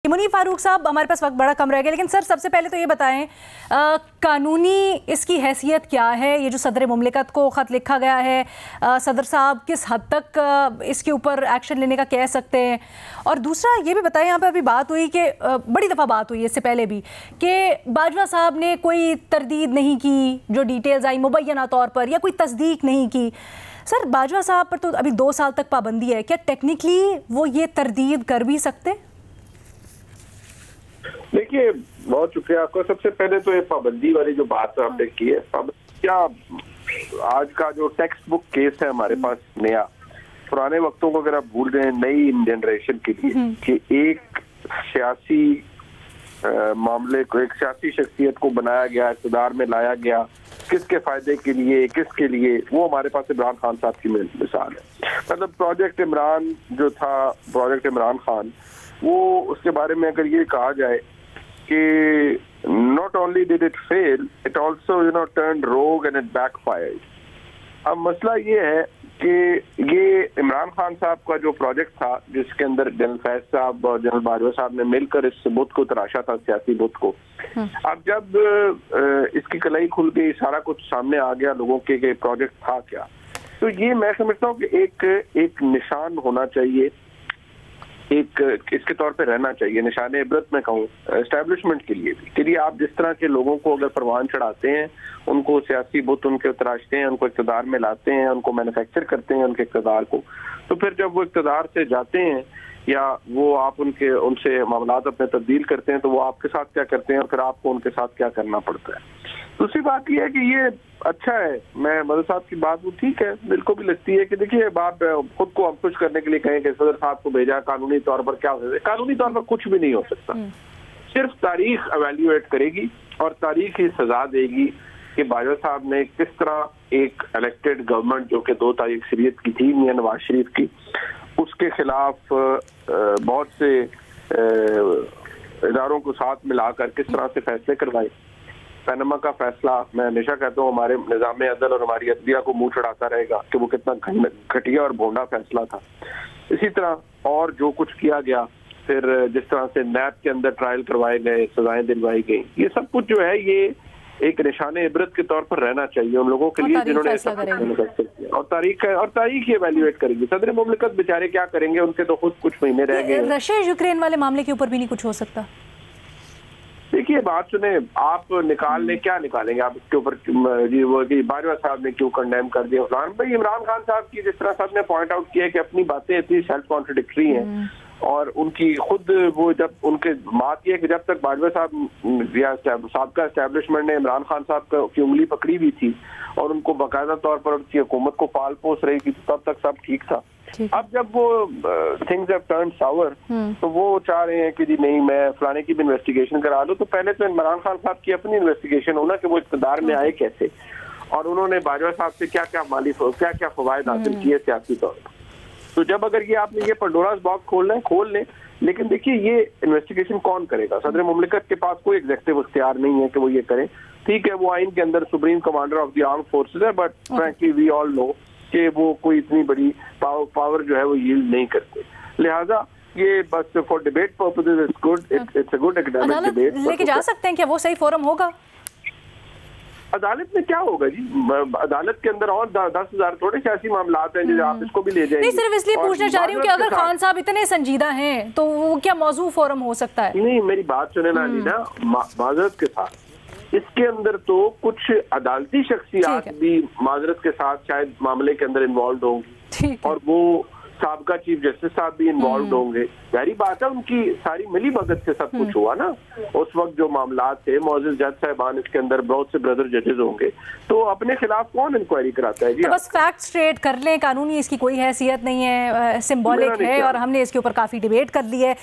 मुनीफ फारूक साहब, हमारे पास वक्त बड़ा कम रह गया, लेकिन सर सबसे पहले तो ये बताएं कानूनी इसकी हैसियत क्या है? ये जो सदर मुमलिकत को ख़त लिखा गया है, सदर साहब किस हद तक इसके ऊपर एक्शन लेने का कह सकते हैं? और दूसरा ये भी बताएं, यहाँ पे अभी बात हुई कि बड़ी दफ़ा बात हुई इससे पहले भी कि बाजवा साहब ने कोई तरदीद नहीं की, जो डिटेल्स आई मुबैना तौर पर, या कोई तस्दीक नहीं की। सर बाजवा साहब पर तो अभी 2 साल तक पाबंदी है, क्या टेक्निकली वो ये तरदीद कर भी सकते? देखिए, बहुत शुक्रिया आपका। सबसे पहले तो ये पाबंदी वाली जो बात आपने की है, क्या आज का जो टेक्स्ट बुक केस है हमारे पास नया, पुराने वक्तों को अगर आप भूल रहे हैं, नई जनरेशन के लिए कि एक सियासी मामले को, एक सियासी शख्सियत को बनाया गया, इक़्तिदार में लाया गया, किसके फायदे के लिए, किसके लिए, वो हमारे पास इमरान खान साहब की मिसाल है। मतलब प्रोजेक्ट इमरान जो था, प्रोजेक्ट इमरान खान, वो उसके बारे में अगर ये कहा जाए कि not only did it fail, it also turned rogue and it backfired। अब मसला ये है कि ये इमरान खान साहब का जो प्रोजेक्ट था, जिसके अंदर जनरल फैज साहब और जनरल बाजवा साहब ने मिलकर इस बुत को तराशा था, सियासी बुत को। अब जब इसकी कलाई खुल गई, सारा कुछ सामने आ गया लोगों के प्रोजेक्ट था क्या, तो ये मैं समझता हूँ कि एक निशान होना चाहिए, एक इसके तौर पे रहना चाहिए, निशान इबरत में कहूँ एस्टैब्लिशमेंट के लिए भी। कि आप जिस तरह के लोगों को अगर परवान चढ़ाते हैं, उनको सियासी बुत उनके तराशते हैं, उनको इक़्तिदार में लाते हैं, उनको मैन्युफैक्चर करते हैं उनके इक़्तिदार को, तो फिर जब वो इक़्तिदार से जाते हैं या वो आप उनसे मामलात अपने तब्दील करते हैं, तो वो आपके साथ क्या करते हैं और फिर आपको उनके साथ क्या करना पड़ता है। दूसरी बात यह है कि ये अच्छा है, मैं मदर साहब की बात वो ठीक है, दिल को भी लगती है कि देखिए बाप खुद को हम खुश करने के लिए कहें कि सदर साहब को भेजा, कानूनी तौर पर क्या हो सकता है? कानूनी तौर पर कुछ भी नहीं हो सकता। सिर्फ तारीख एवेल्युएट करेगी और तारीख ही सजा देगी कि बाजवा साहब ने किस तरह एक इलेक्टेड गवर्नमेंट, जो कि 2 तारीख शरीयत की थी, मियां नवाज शरीफ की, उसके खिलाफ बहुत से इदारों को साथ मिलाकर किस तरह से फैसले करवाए। पैनमा का फैसला, मैं हमेशा कहता हूँ, हमारे निज़ाम अदल और हमारी अदलिया को मुंह चढ़ाता रहेगा कि वो कितना घटिया और भोंडा फैसला था। इसी तरह और जो कुछ किया गया, फिर जिस तरह से नैब के अंदर ट्रायल करवाए गए, सजाएं दिलवाई गई, ये सब कुछ जो है ये एक निशान इबरत के तौर पर रहना चाहिए उन लोगों के लिए जिन्होंने ऐसा किया। और तारीख ही एवेल्युएट करेगी। सदर मुमलिकत बेचारे क्या करेंगे, उनके तो खुद कुछ महीने रह गए। रशिया यूक्रेन वाले मामले के ऊपर भी नहीं कुछ हो सकता? देखिए, बात सुने, आप क्या निकालेंगे आप इसके ऊपर? जी वो बाजवा साहब ने क्यों कंडेम कर दिया फलान भाई? इमरान खान साहब की जिस तरह साहब ने पॉइंट आउट किया कि अपनी बातें इतनी सेल्फ कॉन्ट्रडिक्टरी हैं, और उनकी खुद वो जब उनके बात ये है कि जब तक बाजवा साहब या साबका एस्टैब्लिशमेंट ने इमरान खान साहब की उंगली पकड़ी हुई थी और उनको बाकायदा तौर पर उनकी हुकूमत को पाल पोस रही थी, तब तक सब ठीक था। अब जब वो थिंग्स हैव टर्न्ड सावर, तो वो चाह रहे हैं कि जी नहीं, मैं फलाने की भी इन्वेस्टिगेशन करा लूं। तो पहले तो इमरान खान साहब की अपनी इन्वेस्टिगेशन हो ना, कि वो इक़्तिदार में आए कैसे, और उन्होंने बाजवा साहब से क्या क्या फवायद हासिल किए सियासी तौर पर। तो जब अगर ये आपने ये पंडोरास बॉक्स खोल लें, लेकिन देखिए ये इन्वेस्टिगेशन कौन करेगा? सदर मुमलिकत के पास कोई एग्जेक्टिव इख्तियार नहीं है कि वो ये करें। ठीक है, वो आइन के अंदर supreme commander of the armed forces है, but frankly we all know कि वो कोई इतनी बड़ी पावर जो है वो यील्ड नहीं करते। लिहाजा ये बस for debate purposes it's good, it's a good academic debate. लेके जा सकते हैं क्या? वो सही फोरम होगा? अदालत में क्या होगा जी? अदालत के अंदर और 10,000 थोड़े सियासी मामलात हैं जो आप इसको भी ले जाएंगे। नहीं, सिर्फ इसलिए पूछना चाह रही हूँ कि अगर खान साहब इतने संजीदा हैं तो वो क्या मौजू फोरम हो सकता है? नहीं, मेरी बात सुने ना लीना, माजरत के साथ इसके अंदर तो कुछ अदालती शख्सियात भी माजरत के साथ शायद मामले के अंदर इन्वॉल्व होंगी, और वो साबका चीफ जस्टिस साहब भी इन्वॉल्व होंगे। जारी बात है, उनकी सारी मिली भगत से सब कुछ हुआ ना उस वक्त जो मामलात थे। मौजूद जज साहबान, इसके अंदर बहुत से ब्रदर जजेस होंगे, तो अपने खिलाफ कौन इंक्वायरी कराता है जी? तो बस फैक्ट स्ट्रेट कर लें, कानूनी इसकी कोई हैसियत नहीं है, सिंबॉलिक है, और हमने इसके ऊपर काफी डिबेट कर ली है।